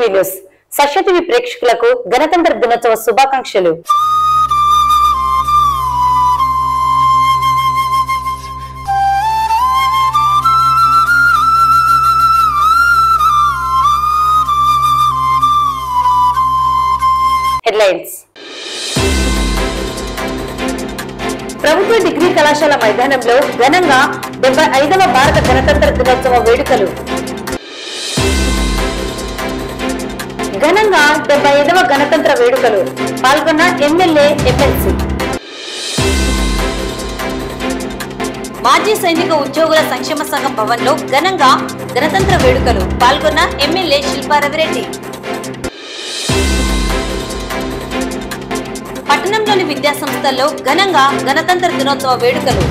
TV news సత్య TV ప్రేక్షకులకు గణతంత్ర దినోత్సవ శుభాకాంక్షలు. హెడ్లైన్స్. ప్రభుత్వ డిగ్రీ కళాశాల మైదానంలో ఘనంగా 75వ భారత గణతంత్ర దినోత్సవ వేడుకలు. ఘనంగా 75వ గణతంత్ర వేడుకలు పాల్గొన్న ఎమ్మెల్యే ఎమ్మెల్సీ. మాజీ సైనిక ఉద్యోగుల సంక్షేమ సంఘం భవన్ లో ఘనంగా గణతంత్ర వేడుకలు పాల్గొన్న ఎమ్మెల్యే శిల్పా రవిరెడ్డి. పట్టణంలోని విద్యా సంస్థల్లో ఘనంగా గణతంత్ర దినోత్సవ వేడుకలు.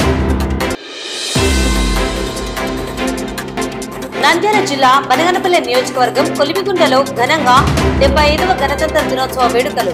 నంద్యాల జిల్లా బనగనపల్లి నియోజకవర్గం కొలిమిగుండలో ఘనంగా 75వ గణతంత్ర దినోత్సవ వేడుకలు.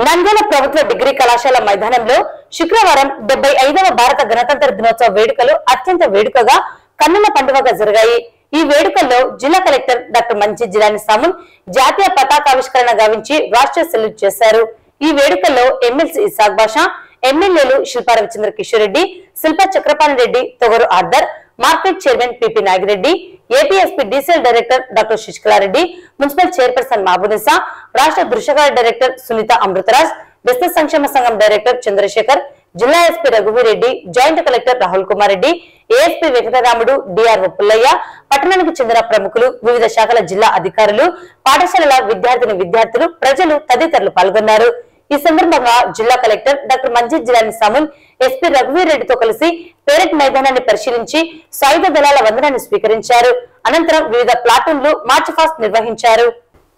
నంద్యాల ప్రభుత్వ డిగ్రీ కళాశాల మైదానంలో శుక్రవారం 75వ భారత గణతంత్ర దినోత్సవ వేడుకలు అత్యంత వేడుకగా కన్నుల పండుగగా జరిగాయి. ఈ వేడుకల్లో జిల్లా కలెక్టర్ డాక్టర్ మంచి జిలాని సామున్ జాతీయ పతాకావిష్కరణ గావించి రాష్ట్ర సెల్యూట్ చేశారు. ఈ వేడుకల్లో ఎమ్మెల్సీ ఇసాక్ బాషా, ఎమ్మెల్యేలు Shilpa Ravichandra Kishore Reddy, Shilpa Chakrapani Reddy, Togaru Arthur, market chairman PP Nagireddy, APSP DCL director doctor Sasikalareddy, municipal chairperson Mahabunisa, రాష్ట్ర దృశ్యకళ డైరెక్టర్ సునీత అమృతరాజ్, బెస్త సంక్షేమ సంఘం డైరెక్టర్ చంద్రశేఖర్, జిల్లా SP Raghuveereddy, joint collector Rahul Kumar Reddy, ASP Venkataramudu, DRO Pullaiah, పట్టణానికి చెందిన ప్రముఖులు, వివిధ శాఖల జిల్లా అధికారులు, పాఠశాలల విద్యార్థులు, ప్రజలు తదితరులు పాల్గొన్నారు. ఈ సందర్భంగా జిల్లా collector doctor Manjeet Jilani Samoon SP రఘువీరెడ్డితో కలిసి పేరెడ్ మైదానాన్ని పరిశీలించి సాయుధ దళాల వందనాన్ని స్వీకరించారు. అనంతరం వివిధ ప్లాటూన్లు మార్చ్ పాస్ట్ నిర్వహించారు.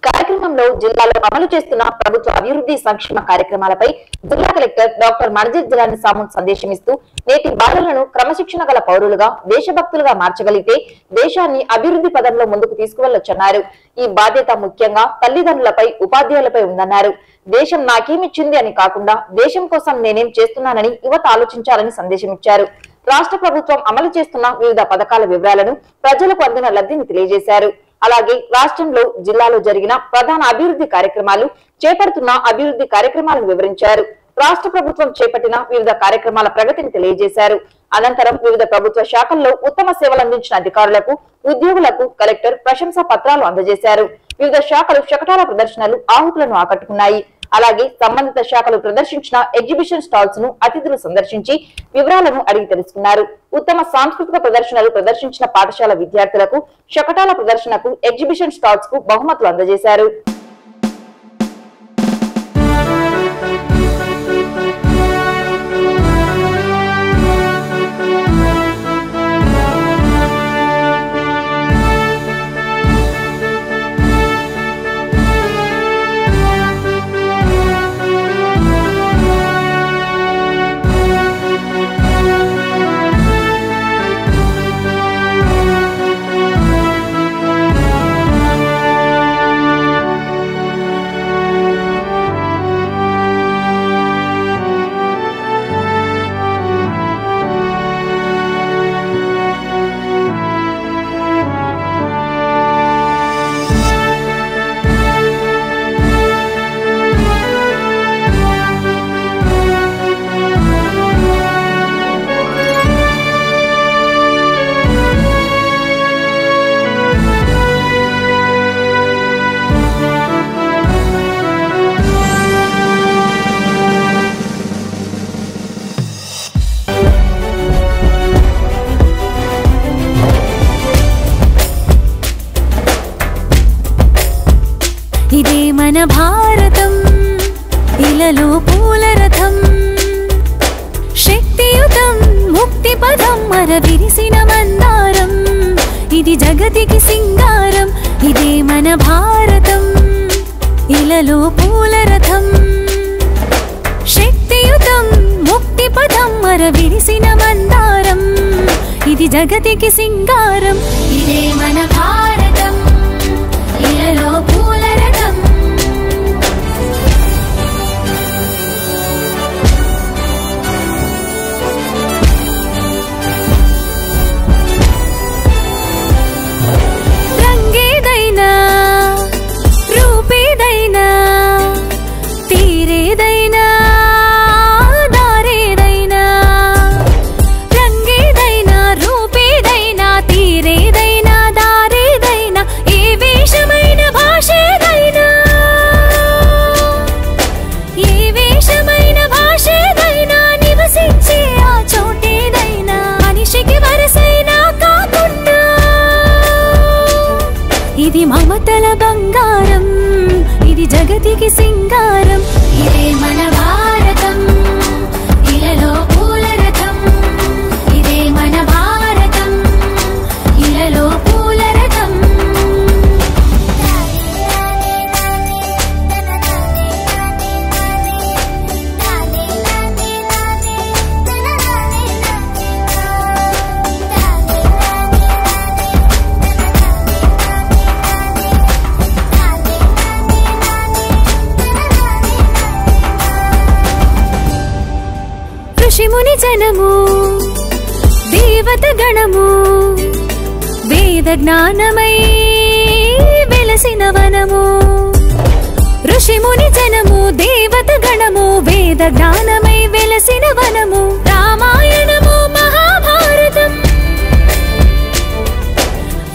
కార్యక్రమంలో జిల్లాలో అమలు చేస్తున్న ప్రభుత్వ అభివృద్ధి సంక్షేమ కార్యక్రమాలపై జిల్లా కలెక్టర్ డాక్టర్ మంజీత్ జిలాని సామున్ సందేశమిస్తూ నేటి బాలలను క్రమశిక్షణ గల పౌరులుగా, దేశభక్తులుగా మార్చగలిగితే దేశాన్ని అభివృద్ధి పదంలో ముందుకు తీసుకువెళ్లొచ్చన్నారు. ఈ బాధ్యత ముఖ్యంగా తల్లిదండ్రులపై, ఉపాధ్యాయులపై ఉందన్నారు. దేశం నాకేమిచ్చింది అని కాకుండా దేశం కోసం నేనేం చేస్తున్నానని యువత ఆలోచించాలని సందేశమిచ్చారు. రాష్ట్ర ప్రభుత్వం అమలు చేస్తున్న వివిధ పథకాల వివరాలను, ప్రజలకు అందిన లబ్ధిని తెలియజేశారు. అలాగే రాష్ట్రంలో, జిల్లాలో జరిగిన ప్రధాన అభివృద్ధి కార్యక్రమాలు, చేపడుతున్న అభివృద్ధి కార్యక్రమాలను వివరించారు. రాష్ట్ర ప్రభుత్వం చేపట్టిన వివిధ కార్యక్రమాల ప్రగతిని తెలియజేశారు. అనంతరం వివిధ ప్రభుత్వ శాఖల్లో ఉత్తమ సేవలు అందించిన అధికారులకు, ఉద్యోగులకు కలెక్టర్ ప్రశంసా పత్రాలు అందజేశారు. వివిధ శాఖలు శకటాల ప్రదర్శనలు ఆహుతులను ఆకట్టుకున్నాయి. అలాగే సంబంధిత శాఖలు ప్రదర్శించిన ఎగ్జిబిషన్ స్టాల్స్ ను అతిథులు సందర్శించి వివరాలను అడిగి తెలుసుకున్నారు. ఉత్తమ సాంస్కృతిక ప్రదర్శనలు ప్రదర్శించిన పాఠశాల విద్యార్థులకు శకటాల ప్రదర్శనకు, ఎగ్జిబిషన్ స్టాల్స్ కు బహుమతులు అందజేశారు. ఇదే మన భారతం, ఇలలో పూల రథం, శక్తియుతం ముక్తి పదం మరవిరిసిన మందారం, ఇది జగతికి సింగారం. ఇదే మన భారతం, ఇలలో పూల రథం, శక్తియుతం ముక్తి పదం మరవిరిసిన మందారం, ఇది జగతికి సింగారం. ఇదే మన భారతం, ఇలలో పూల రథం. మాతల బంగారం ఇది జగతికి సింగారం ఇదే మన భారతం ఇలలో పూల రథం ఇదే మన భారతం ఇలలో పూల రథం ఋషిముని జనము దేవత గణము వేద జ్ఞానమై వెలసిన వనము ఋషిముని జనము దేవత గణము వేద జ్ఞానమై వెలసిన వనము రామాయణము మహాభారతం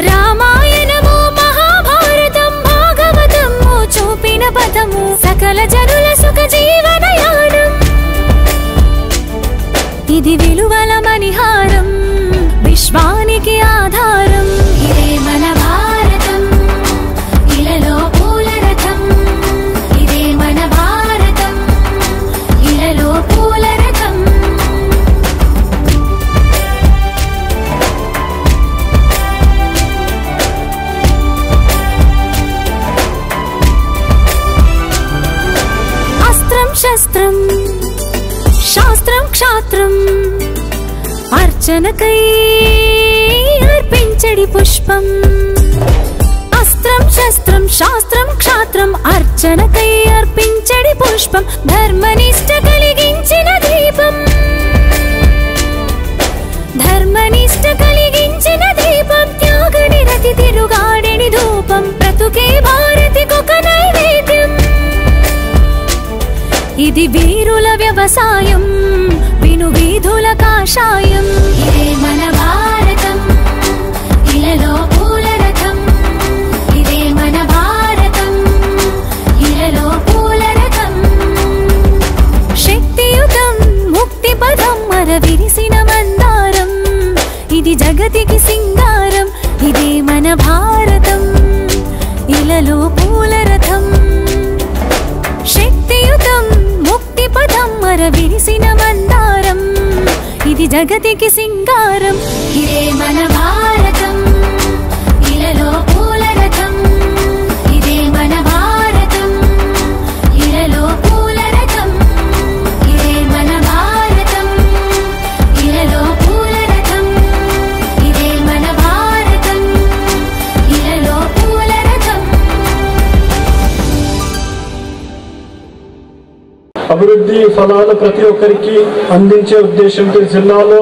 రామాయణము మహాభారతం భాగవతము చూపిన పదము సకల జనుల సుఖ జీవనయానం ఇది విలువల మణిహారం విశ్వానికి ఆధారం ఇదే మన భారతం ఇలలో పూల రథం ఇదే మన భారతం ఇలలో పూల రథం అస్త్రం శస్త్రం శాస్త్రం క్షాత్రం అర్చనకై అర్పించడి పుష్పం అస్త్రం శస్త్రం శాస్త్రం క్షాత్రం అర్చనకై అర్పించడి పుష్పం ధర్మనిష్ట కలిగించిన దీపం ధర్మనిష్ట కలిగించిన దీపం త్యాగ నిరతి తిరుగాడెడి ధూపం బ్రతుకే భారతికొక నైవేద్యం ఇది వీరుల వ్యవసాయం విను వీధుల కాషాయం ఇదే మన భారతం ఇలలో పూల రథం ఇదే మన భారతం ఇలలో పూల రథం శక్తియుతం ముక్తి పదం మర విరిసిన మందారం ఇది జగతికి సింగారం ఇదే మన భారతం ఇలలో పూల రథం శక్తియుతం ముక్తి పదం మర విరిసిన మందారం ఇది జగతికి సింగారం ఇదే మన భారతం ఇలలో పూల రథం ఇదే మన భారతం ఇలలో పూల రథం ఇదే మన భారతం ఇలలో పూల రథం ఇదే మన భారతం ఇలలో పూల రథం అభివృద్ధి ఫలాలు ప్రతి ఒక్కరికి అందించే ఉద్దేశంతో జిల్లాలో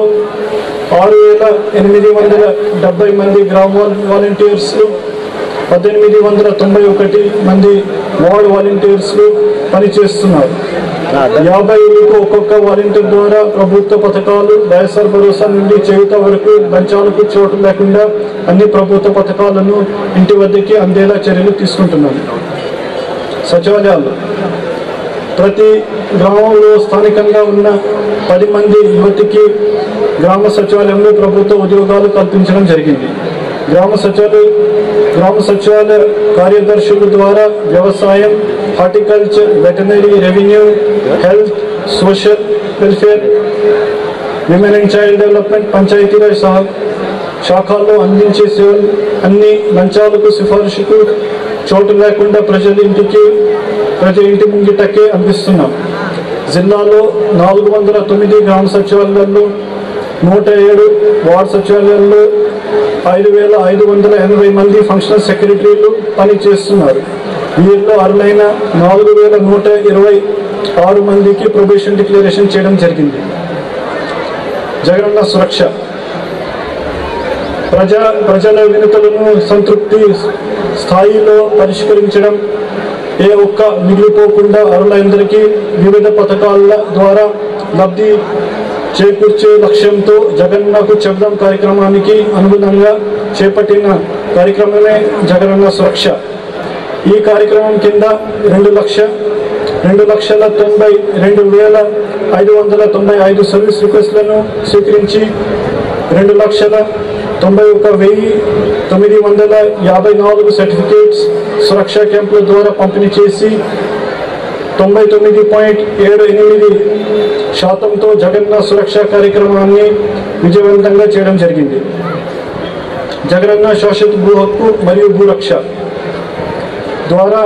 6,870 మంది గ్రామ వాలంటీర్స్ 1,891 మంది వార్డ్ వాలంటీర్స్ పనిచేస్తున్నారు. 50 ఒక్కొక్క వాలంటీర్ ద్వారా ప్రభుత్వ పథకాలు వైఎస్ఆర్ భరోసా నుండి చేయుత వరకు లంచాలకు చోటు లేకుండా అన్ని ప్రభుత్వ పథకాలను ఇంటి వద్దకి అందేలా చర్యలు తీసుకుంటున్నారు. సచివాలయాలు ప్రతి గ్రామంలో స్థానికంగా ఉన్న 10 మంది యువతికి గ్రామ సచివాలయంలో ప్రభుత్వ ఉద్యోగాలు కల్పించడం జరిగింది. గ్రామ సచివాలయ కార్యదర్శుల ద్వారా వ్యవసాయం, horticulture, veterinary, revenue, health, social welfare, women and child development, Panchayati Raj శాఖల్లో అందించే సేవలు అన్ని లంచాలకు సిఫార్సుకు చోటు లేకుండా ప్రజల ఇంటి ముంగిటకే అందిస్తున్నాం. జిల్లాలో 409 గ్రామ సచివాలయాల్లో 107 వార్డు సచివాలయాల్లో 5,580 మంది ఫంక్షనల్ సెక్రటరీలు పనిచేస్తున్నారు. వీరిలో అర్హులైన 4,126 మందికి ప్రొబేషన్ డిక్లరేషన్ చేయడం జరిగింది. జగనన్న సురక్ష ప్రజల వినతులను సంతృప్తి స్థాయిలో పరిష్కరించడం, ఏ ఒక్క మిగిలిపోకుండా అర్హులందరికీ వివిధ పథకాల ద్వారా లబ్ధి చేకూర్చే లక్ష్యంతో జగనన్నకు చెబుదాం కార్యక్రమానికి అనుగుణంగా చేపట్టిన కార్యక్రమమే జగనన్న సురక్ష. ఈ కార్యక్రమం కింద 2,92,595 సర్వీస్ రిక్వెస్ట్లను స్వీకరించి 2,93,000 91,954 సర్టిఫికేట్స్ సురక్షా క్యాంపుల ద్వారా పంపిణీ చేసి 99.78% జగనన్న సురక్ష కార్యక్రమాన్ని విజయవంతంగా చేయడం జరిగింది. జగనన్న శాశ్వత భూ హక్కు మరియు భూరక్ష ద్వారా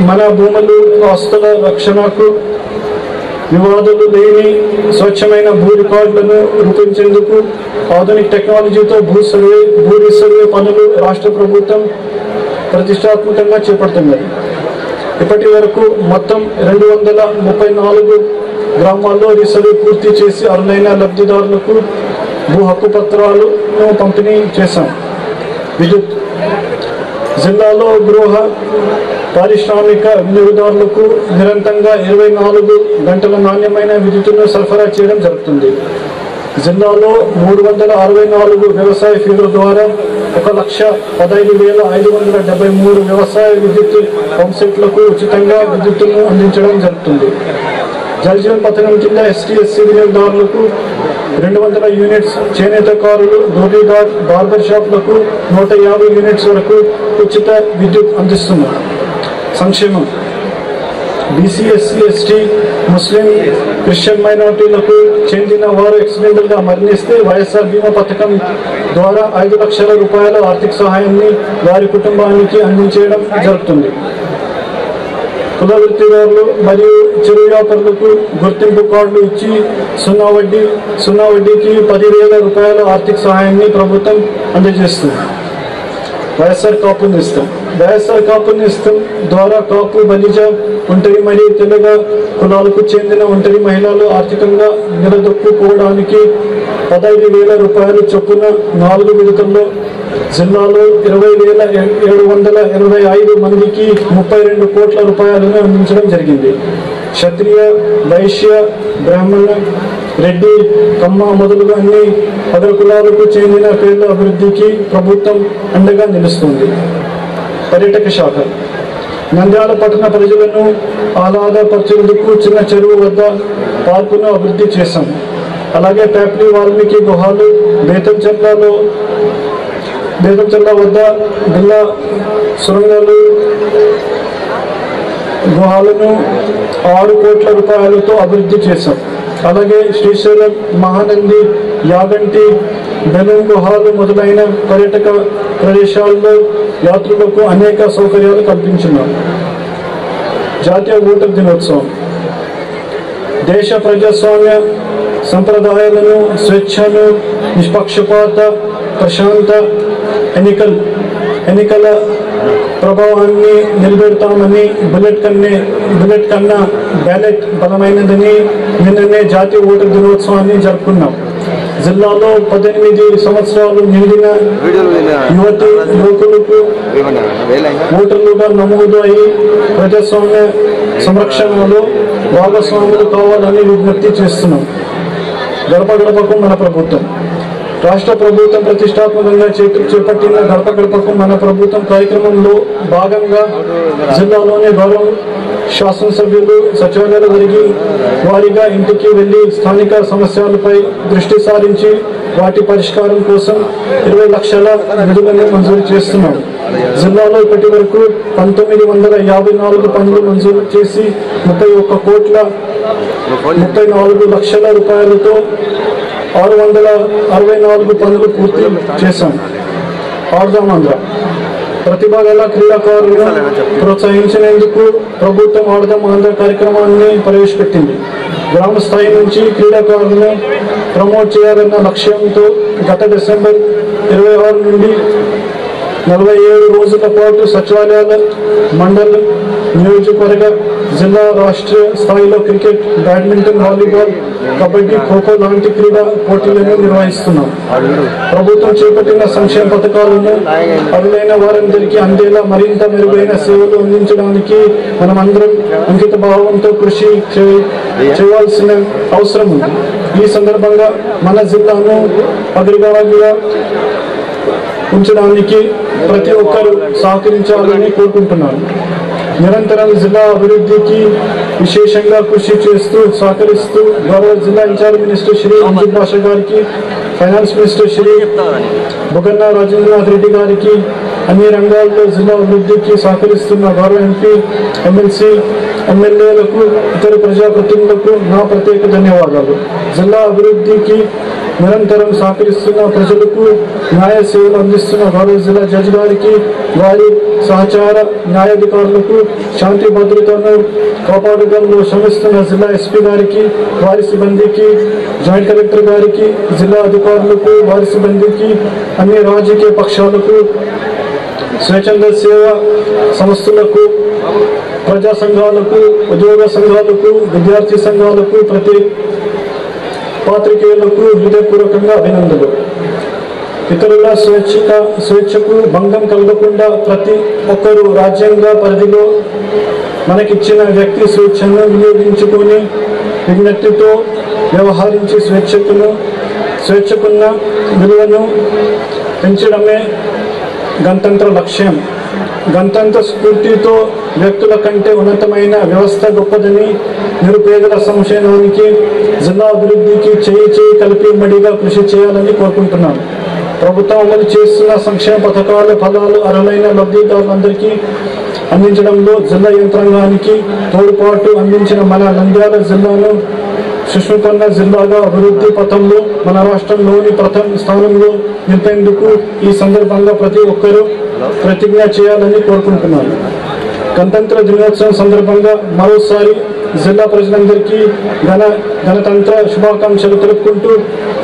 మన భూములు ఆస్తుల రక్షణకు వివాదాలు లేని స్వచ్ఛమైన భూ రికార్డులను రూపొందించేందుకు ఆధునిక టెక్నాలజీతో భూ రీసర్వే పనులు రాష్ట్ర ప్రభుత్వం ప్రతిష్టాత్మకంగా చేపడుతున్నది. ఇప్పటి వరకు మొత్తం 234 గ్రామాల్లో రీసర్వే పూర్తి చేసి అర్హులైన లబ్ధిదారులకు భూ హక్కు పత్రాలను పంపిణీ చేశాం. విద్యుత్ జిల్లాలో గృహ పారిశ్రామిక వినియోగదారులకు నిరంతరంగా 24 గంటల నాణ్యమైన విద్యుత్తును సరఫరా చేయడం జరుగుతుంది. జిల్లాలో 364 వ్యవసాయ ఫీడర్ల ద్వారా 1,15,573 వ్యవసాయ విద్యుత్ పంప్సెట్లకు ఉచితంగా విద్యుత్తును అందించడం జరుగుతుంది. జలజీవన్ పథకం కింద ఎస్టీ/ఎస్సీ వినియోగదారులకు 200 యూనిట్స్, చేనేత కారులు, ధోబీఘాట్, బార్బర్ షాపులకు 150 యూనిట్స్ వరకు ఉచిత విద్యుత్ అందిస్తున్నారు. సంక్షేమం బీసీ, ఎస్సీ, ఎస్టీ, ముస్లిం, క్రిస్టియన్ మైనారిటీలకు చెందిన వారు యాక్సిడెంటల్ గా మరణిస్తే వైఎస్ఆర్ బీమా పథకం ద్వారా 5 లక్షల రూపాయల ఆర్థిక సహాయాన్ని వారి కుటుంబానికి అందించడం జరుగుతుంది. కుల వృత్తిదారులు మరియు చిరు వ్యాపారులకు గుర్తింపు కార్డులు ఇచ్చి 0 వడ్డీకి 10,000 రూపాయల ఆర్థిక సహాయాన్ని ప్రభుత్వం అందజేస్తుంది. వైఎస్ఆర్ కాపు నేస్తం ద్వారా కాపు, బలిజ, ఒంటరి మరియు తెలగ కులాలకు చెందిన ఒంటరి మహిళలు ఆర్థికంగా నిలదొక్కుకోవడానికి 15,000 రూపాయలు చొప్పున 4 విడతల్లో జిల్లాలో 20,725 మందికి 32 కోట్ల రూపాయలను అందించడం జరిగింది. క్షత్రియ, వైశ్య, బ్రాహ్మణ, రెడ్డి, కమ్మ మొదలుగా అన్ని అగ్ర కులాలకు చెందిన పేర్ల అభివృద్ధికి ప్రభుత్వం అండగా నిలుస్తుంది. పర్యాటక శాఖ నంద్యాల పట్టణ ప్రజలను ఆహ్లాదపరిచేందుకు చిన్న చెరువు వద్ద పార్కును అభివృద్ధి చేశాం. అలాగే పేపలి వాల్మీకి గుహాలు, బేతంచెర్ల వద్ద బిల్లా సొరంగాలు గుహాలను 6 కోట్ల రూపాయలతో అభివృద్ధి చేశాం. అలాగే శ్రీశైలం, మహానంది, యాగంటి, బెలూన్ గుహాలు మొదలైన పర్యాటక ప్రదేశాల్లో యాత్రులకు అనేక సౌకర్యాలు కల్పించున్నాం. జాతీయ ఓటర్ దినోత్సవం దేశ ప్రజాస్వామ్య సంప్రదాయాలను, స్వేచ్ఛను, నిష్పక్షపాత, ప్రశాంత ఎన్నికల ప్రభావాన్ని నిలబెడతామని బుల్లెట్ కన్నా బ్యాలెట్ బలమైనదని నిన్ననే జాతీయ ఓటర్ దినోత్సవాన్ని జరుపుకున్నాం. జిల్లాలో 18 సంవత్సరాలు నిండిన యువతి యువకులకు ఓటర్లుగా నమోదు అయి ప్రజాస్వామ్య సంరక్షణలో భాగస్వాములు కావాలని విజ్ఞప్తి చేస్తున్నాం. గడప గడపకు మన ప్రభుత్వం రాష్ట్ర ప్రభుత్వం ప్రతిష్టాత్మకంగా చేపట్టిన గడప గడపకు మన ప్రభుత్వం కార్యక్రమంలో భాగంగా జిల్లాలోని గౌరవ శాసనసభ్యులు సచివాలయాల వారిగా ఇంటికి వెళ్లి స్థానిక సమస్యలపై దృష్టి సారించి వాటి పరిష్కారం కోసం 20 లక్షల నిధులను మంజూరు చేస్తున్నాం. జిల్లాలో ఇప్పటి వరకు 1954 పనులు మంజూరు చేసి 31,34 లక్షల రూపాయలతో 664 పనులు పూర్తి చేశాం. ఆడదామాంధ్ర ప్రతిభ గల క్రీడాకారులను ప్రోత్సహించేందుకు ప్రభుత్వం ఆడదామాంధ్ర కార్యక్రమాన్ని ప్రవేశపెట్టింది. గ్రామ స్థాయి నుంచి క్రీడాకారులను ప్రమోట్ చేయాలన్న లక్ష్యంతో గత డిసెంబర్ 26 నుండి 47 రోజుల పాటు సచివాలయాల, మండల, నియోజకవర్గ, జిల్లా, రాష్ట్ర స్థాయిలో cricket, badminton, volleyball, kabaddi, kho kho లాంటి క్రీడా పోటీలను నిర్వహిస్తున్నాం. ప్రభుత్వం చేపట్టిన సంక్షేమ పథకాలను అరులైన వారందరికీ అందేలా మరింత మెరుగైన సేవలు అందించడానికి మనమందరం అంకిత భావంతో కృషి చేయాల్సిన అవసరం ఉంది. ఈ సందర్భంగా మన జిల్లాను అగ్రగామిగా ఉంచడానికి ప్రతి ఒక్కరూ సహకరించాలని కోరుకుంటున్నాను. నిరంతరం జిల్లా అభివృద్ధికి విశేషంగా కృషి చేస్తూ సహకరిస్తూ గౌరవ జిల్లా ఇన్ఛార్జ్ మినిస్టర్ శ్రీ అంజద్ బాషా గారికి ఫైనాన్స్ మినిస్టర్ శ్రీ బుగన్న రాజేంద్రనాథ్ రెడ్డి గారికి అన్ని రంగాల్లో జిల్లా అభివృద్ధికి సహకరిస్తున్న గౌరవ ఎంపీ, ఎమ్మెల్సీ, ఎమ్మెల్యేలకు, ఇతర ప్రజాప్రతినిధులకు నా ప్రత్యేక ధన్యవాదాలు. జిల్లా అభివృద్ధికి నిరంతరం సహకరిస్తున్న ప్రజలకు న్యాయ సేవలు అందిస్తున్న గౌరవ జిల్లా జడ్జి గారికి, వారి సహచార న్యాయాధికారులకు, శాంతి భద్రతను కాపాడడంలో శ్రమిస్తున్న జిల్లా ఎస్పీ గారికి, వారి సిబ్బందికి, జాయింట్ కలెక్టర్ గారికి, జిల్లా అధికారులకు, వారి సిబ్బందికి, అన్ని రాజకీయ పక్షాలకు, స్వచ్ఛంద సేవా సంస్థలకు, ప్రజా సంఘాలకు, ఉద్యోగ సంఘాలకు, విద్యార్థి సంఘాలకు, ప్రతి పాత్రికేయులకు హృదయపూర్వకంగా అభినందనలు. ఇతరుల స్వేచ్ఛకు భంగం కలగకుండా ప్రతి ఒక్కరూ రాజ్యాంగ పరిధిలో మనకిచ్చిన వ్యక్తి స్వేచ్ఛను వినియోగించుకొని విజ్ఞప్తితో వ్యవహరించి స్వేచ్ఛకున్న విలువను పెంచడమే గణతంత్ర లక్ష్యం. గణతంత్ర స్ఫూర్తితో వ్యక్తుల కంటే ఉన్నతమైన వ్యవస్థ గొప్పదని, నిరుపేదల సంక్షేమానికి, జిల్లా అభివృద్ధికి చేయి కలిపి మడిగా కృషి చేయాలని కోరుకుంటున్నాను. ప్రభుత్వం అమలు చేస్తున్న సంక్షేమ పథకాల ఫలాలు అర్హులైన లబ్ధిదారులందరికీ అందించడంలో జిల్లా యంత్రాంగానికి తోడ్పాటు అందించిన మన నంద్యాల జిల్లాను సుష్మితన్న జిల్లాగా అభివృద్ధి పథంలో మన రాష్ట్రంలోని ప్రథమ స్థానంలో నిలిపేందుకు ఈ సందర్భంగా ప్రతి ఒక్కరూ ప్రతిజ్ఞ చేయాలని కోరుకుంటున్నాను. గణతంత్ర దినోత్సవం సందర్భంగా మరోసారి జిల్లా ప్రజలందరికీ గణతంత్ర శుభాకాంక్షలు తెలుపుకుంటూ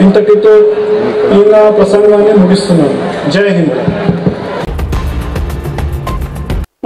ఇంతటితో ఈ నా ప్రసంగాన్ని ముగిస్తున్నాను. జై హింద్.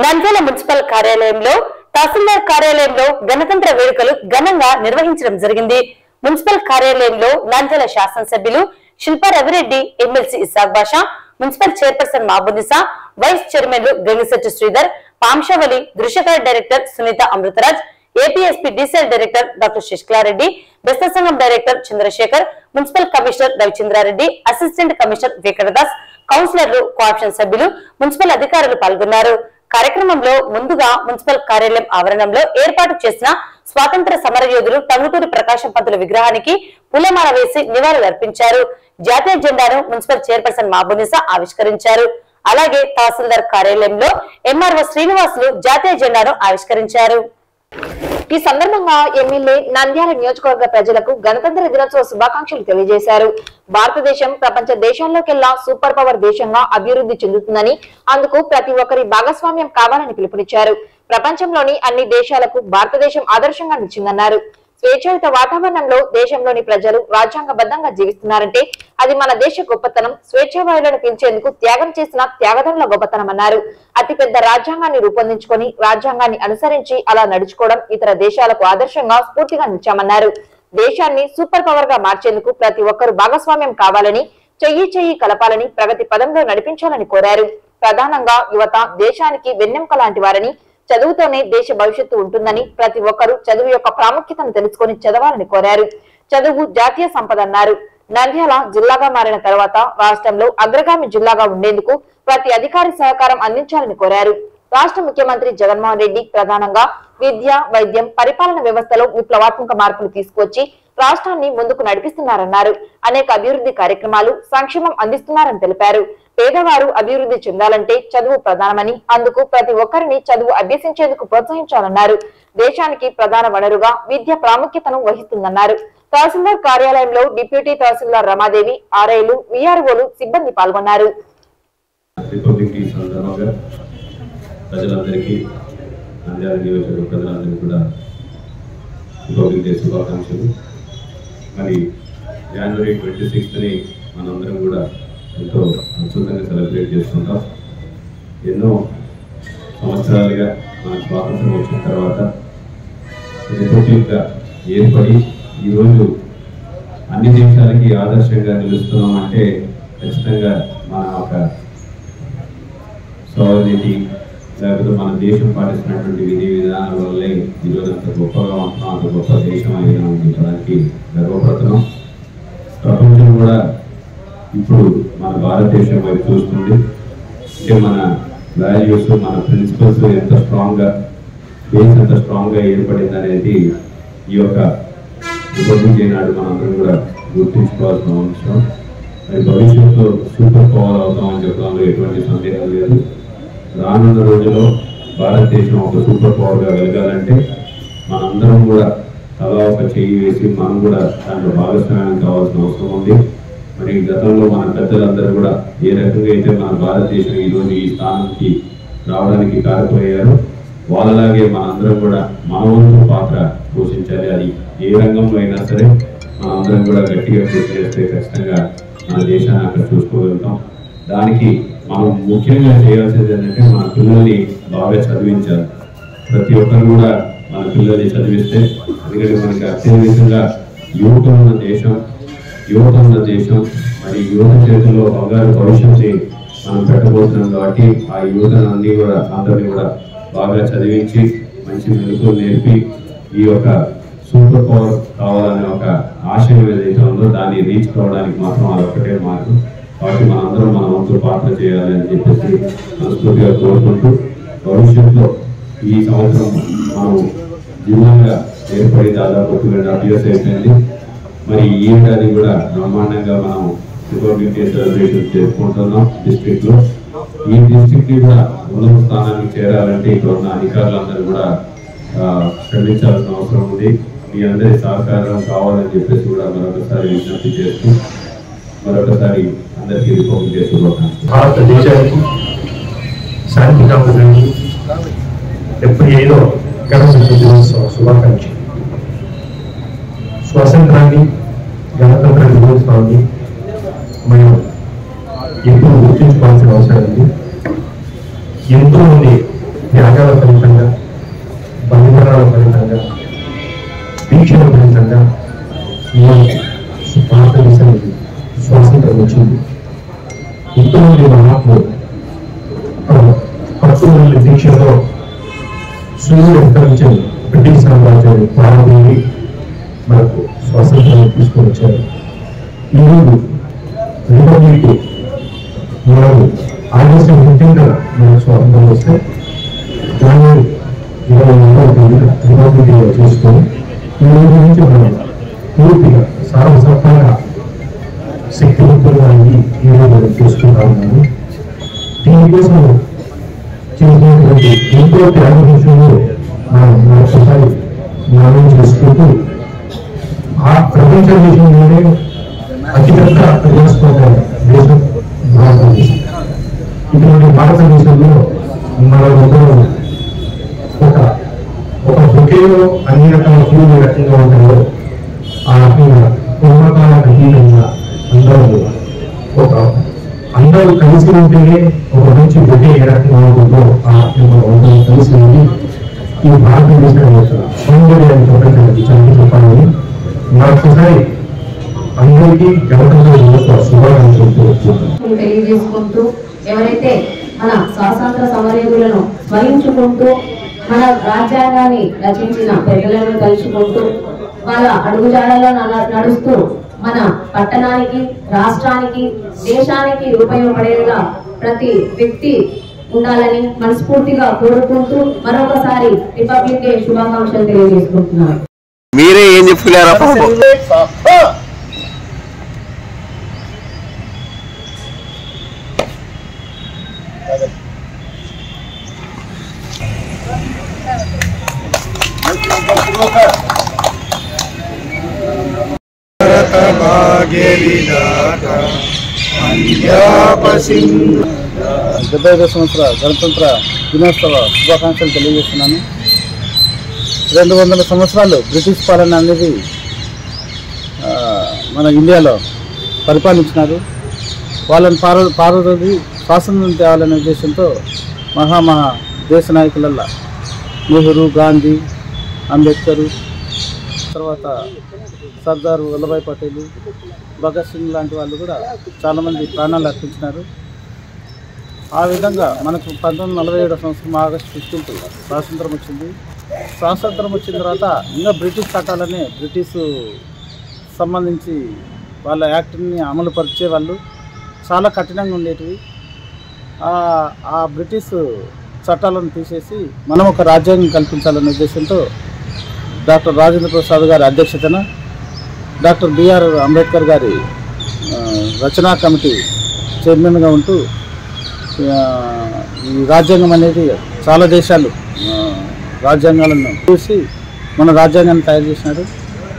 నంద్యాల మున్సిపల్ కార్యాలయంలో, తహసీల్దార్ కార్యాలయంలో గణతంత్ర వేడుకలు ఘనంగా నిర్వహించడం జరిగింది. మున్సిపల్ కార్యాలయంలో నంద్యాల శాసనసభ్యులు Shilpa Ravireddy, MLC Isaac Basha, municipal chairperson Mahabunisa, vice చైర్మన్లు గంగిశెట్టి శ్రీధర్, పాంశావళి, దృశ్యకళ director Sunitha Amrutharaj, APSP DCL director doctor Sasikalareddy, బెస్త సంఘం director Chandrasekhar, municipal commissioner Ravichandrareddy, assistant commissioner Venkatadas, కౌన్సిలర్లు, కోఆప్షన్ సభ్యులు, మున్సిపల్ అధికారులు పాల్గొన్నారు. కార్యక్రమంలో ముందుగా మున్సిపల్ కార్యాలయం ఆవరణంలో ఏర్పాటు చేసిన స్వాతంత్ర సమరయోధులు టంగుటూరి ప్రకాశం పంతుల విగ్రహానికి పూలమాల వేసి నివాళులర్పించారు. జాతీయ జెండాను మున్సిపల్ చైర్పర్సన్ మహబూనిసా ఆవిష్కరించారు. అలాగే తహసీల్దార్ కార్యాలయంలో ఎంఆర్ఓ శ్రీనివాసులు జాతీయ జెండాను ఆవిష్కరించారు. ఈ సందర్భంగా ఎమ్మెల్యే నంద్యాల నియోజకవర్గ ప్రజలకు గణతంత్ర దినోత్సవ శుభాకాంక్షలు తెలియజేశారు. భారతదేశం ప్రపంచ దేశాల్లోకెల్లా సూపర్ పవర్ దేశంగా అభివృద్ధి చెందుతుందని, అందుకు ప్రతి ఒక్కరి భాగస్వామ్యం కావాలని పిలుపునిచ్చారు. ప్రపంచంలోని అన్ని దేశాలకు భారతదేశం ఆదర్శంగా నిలిచిందన్నారు. స్వేచ్ఛాయుత వాతావరణంలో దేశంలోని ప్రజలు రాజ్యాంగబద్ధంగా జీవిస్తున్నారంటే అది మన దేశ గొప్పతనం. స్వేచ్ఛావాయులను పీల్చేందుకు త్యాగం చేసిన త్యాగదనుల గొప్పతనం అన్నారు. అతిపెద్ద రాజ్యాంగాన్ని రూపొందించుకొని రాజ్యాంగాన్ని అనుసరించి అలా నడుచుకోవడం ఇతర దేశాలకు ఆదర్శంగా స్ఫూర్తిగా నిలిచామన్నారు. దేశాన్ని సూపర్ పవర్ గా మార్చేందుకు ప్రతి ఒక్కరూ భాగస్వామ్యం కావాలని, చెయ్యి కలపాలని, ప్రగతి పదంలో నడిపించాలని కోరారు. ప్రధానంగా యువత దేశానికి వెన్నెముక లాంటి వారని, చదువుతోనే దేశ భవిష్యత్తు ఉంటుందని, ప్రతి ఒక్కరూ చదువు యొక్క ప్రాముఖ్యతను తెలుసుకొని చదవాలని కోరారు. చదువు జాతీయ సంపద అన్నారు. నంద్యాల జిల్లాగా మారిన తర్వాత రాష్ట్రంలో అగ్రగామి జిల్లాగా ఉండేందుకు ప్రతి అధికారి సహకారం అందించాలని కోరారు. రాష్ట్ర ముఖ్యమంత్రి జగన్మోహన్ రెడ్డి ప్రధానంగా విద్య, వైద్యం, పరిపాలన వ్యవస్థలో విప్లవాత్మక మార్పులు తీసుకువచ్చి రాష్ట్రాన్ని ముందుకు నడిపిస్తున్నారన్నారు. అనేక అభివృద్ధి కార్యక్రమాలు, సంక్షేమం అందిస్తున్నారని తెలిపారు. పేదవారు అభివృద్ధి చెందాలంటే చదువు ప్రధానమని, అందుకు ప్రతి ఒక్కరిని చదువు అభ్యసించేందుకు ప్రోత్సహించాలన్నారు. దేశానికి ప్రధాన వనరుగా విద్య ప్రాముఖ్యతను వహిస్తుందన్నారు. తహసీల్దార్ కార్యాలయంలో డిప్యూటీ తహసీల్దార్ రమాదేవి, ఆర్ఐలు, విఆర్ఓలు, సిబ్బంది పాల్గొన్నారు. మరి జనవరి 26ని మనందరం కూడా ఎంతో అద్భుతంగా సెలబ్రేట్ చేసుకుంటాం. ఎన్నో సంవత్సరాలుగా మన స్వాతంత్రం వచ్చిన తర్వాత రిపబ్లిక్గా ఏర్పడి ఈరోజు అన్ని దేశాలకి ఆదర్శంగా నిలుస్తున్నాం అంటే ఖచ్చితంగా మన ఒక సావరిటీ లేకపోతే మన దేశం పాటిస్తున్నటువంటి విధి విధానాల వల్లే ఈరోజు అంత గొప్పగా ఉంటున్నాం, అంత గొప్ప దేశం అయినా ఉంచడానికి గర్వపడుతున్నాం. ప్రపంచం కూడా ఇప్పుడు మన భారతదేశం వైపు చూస్తుంది. అంటే మన వాల్యూస్, మన ప్రిన్సిపల్స్ ఎంత స్ట్రాంగ్గా, బేస్ ఎంత స్ట్రాంగ్గా ఏర్పడింది అనేది ఈ యొక్క రిపబ్లిక్ డే నాడు మనందరం కూడా గుర్తుంచుకోవాల్సిన అవసరం. మరి భవిష్యత్తు సూపర్ పవర్ అవుతామని చెప్పడంలో ఎటువంటి సందేహం లేదు. రానున్న రోజుల్లో భారతదేశం ఒక సూపర్ పవర్గా వెలగాలంటే మనందరం కూడా తలా ఒక చేయి వేసి మనం కూడా దాంట్లో భాగస్వామ్యం కావాల్సిన అవసరం ఉంది. మరి గతంలో మన పెద్దలందరూ కూడా ఏ రకంగా అయితే మన భారతదేశం ఈరోజు ఈ స్థానానికి రావడానికి కారకులయ్యారో వాళ్ళలాగే మనందరం కూడా మన వంతు పాత్ర పోషించాలి. అది ఏ రంగంలో అయినా సరే మనందరం కూడా గట్టిగా కృషి చేస్తే ఖచ్చితంగా మన దేశాన్ని అక్కడ చూసుకోగలుగుతాం. దానికి మనం ముఖ్యంగా చేయాల్సింది ఏంటంటే మన పిల్లల్ని బాగా చదివించాలి. ప్రతి ఒక్కరు కూడా మన పిల్లల్ని చదివిస్తే, ఎందుకంటే మనకి అత్యధికంగా యువత ఉన్న దేశం మరి యువత చేతుల్లో బంగారు భవిష్యత్తుని మనం పెట్టబోతున్నాం. కాబట్టి ఆ యువతను అందరినీ కూడా బాగా చదివించి మంచి మెలకువలు నేర్పి ఈ యొక్క సూపర్ పవర్ కావాలనే ఒక ఆశయం ఏదైతే ఉందో దాన్ని రీచ్ కావడానికి మాత్రం అదొక్కటే మార్గం. కాబట్టి మనందరం మన వంతు పాత్ర చేయాలి అని చెప్పేసి మనస్ఫూర్తిగా కోరుకుంటూ, భవిష్యత్తులో ఈ సంవత్సరం మనం జిల్లాగా ఏర్పడి దాదాపు 2.5 years అయిపోయింది. మరి ఈ ఏడాది కూడా బ్రహ్మాండంగా మనం రిపబ్లిక్ డే సెలబ్రేషన్ చేసుకుంటున్నాం డిస్ట్రిక్ట్ లో. ఈ డిస్ట్రిక్ట్ ని కూడా ఉన్నత స్థానానికి చేరాలంటే ఇక్కడ ఉన్న అధికారులందరూ కూడా శ్రమించాల్సిన అవసరం ఉంది. మీ అందరి సహకారం కావాలని చెప్పేసి కూడా మరొకసారి విజ్ఞప్తి చేస్తూ మరొకసారి అందరికీ రిపబ్లిక్ డే శుభాకాంక్షలు. భారతదేశానికి శాంతి కావాలని 75వ గణతంత్ర దినోత్సవ శుభాకాంక్షలు. స్వాతంత్రాన్ని, గణతంత్ర దినోత్సవాన్ని మనం ఎప్పుడు గుర్తించుకోవాల్సిన అవసరం ఉంది. ఎంతో మంది త్యాగాల ఫలితంగా, బలిదానాల ఫలితంగా, దీక్షల ఫలితంగా భారతదేశానికి స్వాతంత్రం వచ్చింది. ఎంతోమంది మహాత్ములు పట్టుదల దీక్షతో సూర్యుడు ఉత్తరించిన బ్రిటిష్ సామ్రాజ్యాన్ని ప్రారంభించి మనకు స్వాతంత్రాన్ని తీసుకొని వచ్చారు. ఈరోజు రిపబ్లిక్ మనకు ఆగస్టు 15న మనకు స్వాతంత్రం వస్తే జనవరి 29వ తేదీన రిపబ్లిక్ డే చేసుకొని ఈ రోజు నుంచి మనం పూర్తిగా సర్వసత్తాగా శక్తివంతులుగా ఈ రోజు చేసుకుంటా ఉన్నాము. దీనికోసం చేసినటువంటి ఎంతో త్యాగ విషయంలో మనం మరొకసారి జ్ఞానం చేసుకుంటూ ఆ ప్రపంచ దేశంలోనే అతిపెద్ద ప్రజాస్వామ్య దేశం భారతదేశం. ఇటువంటి భారతదేశంలో మనం ఒక బొకేలో అన్ని రకాల పూలు రకంగా ఉంటాయో ఆ రకంగా పూర్వకాలకు అతీతంగా అందరూ కలిసి ఉంటేనే ఒక మంచి బొకే ఏ రకంగా ఉంటుందో ఆ రకంగా అందరూ కలిసి ఉండి ఈ భారతదేశం యొక్క సౌందర్యాన్ని ప్రపంచానికి చాటి చెప్పాలని మరొకసారి అందరికీ గణతంత్ర దినోత్సవ శుభాకాంక్షలు తెలియజేసుకుంటూ, ఎవరైతే మన స్వాతంత్ర సమరయోధులను స్మరించుకుంటూ మన రాజ్యాంగాన్ని రచించిన పెద్దలను తలుచుకుంటూ వాళ్ళ అడుగుజాడలో నడుస్తూ మన పట్టణానికి, రాష్ట్రానికి, దేశానికి ఉపయోగపడేలా ప్రతి వ్యక్తి ఉండాలని మనస్ఫూర్తిగా కోరుకుంటూ మరొకసారి రిపబ్లిక్ డే శుభాకాంక్షలు తెలియజేసుకుంటున్నాను. మీరే ఏం చెప్పులేరా డెబ్బై 75వ సంవత్సర గణతంత్ర దినోత్సవ శుభాకాంక్షలు తెలియజేస్తున్నాను. 200 సంవత్సరాలు బ్రిటిష్ పాలన అనేది మన ఇండియాలో పరిపాలించినారు. వాళ్ళని పారదోలి స్వాతంత్రం తేవాలనే ఉద్దేశంతో మహా దేశ నాయకులల్లా నెహ్రూ, గాంధీ, అంబేద్కర్, తర్వాత సర్దార్ వల్లభాయ్ పటేల్, భగత్ సింగ్ లాంటి వాళ్ళు కూడా చాలామంది ప్రాణాలు అర్పించినారు. ఆ విధంగా మనకు 1947వ సంవత్సరం ఆగస్టు 15 స్వాతంత్రం వచ్చింది. స్వాతంత్రం వచ్చిన తర్వాత ఇంకా బ్రిటిష్ చట్టాలనే బ్రిటిష్ సంబంధించి వాళ్ళ యాక్ట్ని అమలు పరిచే వాళ్ళు చాలా కఠినంగా ఉండేటివి. ఆ బ్రిటిష్ చట్టాలను తీసేసి మనం ఒక రాజ్యాంగం కల్పించాలనే ఉద్దేశంతో డాక్టర్ రాజేంద్ర ప్రసాద్ గారి అధ్యక్షతన, డాక్టర్ బిఆర్ అంబేద్కర్ గారి రచనా కమిటీ చైర్మన్గా ఉంటూ ఈ రాజ్యాంగం అనేది చాలా దేశాలు రాజ్యాంగాలను చూసి మన రాజ్యాంగాన్ని తయారు చేసినారు.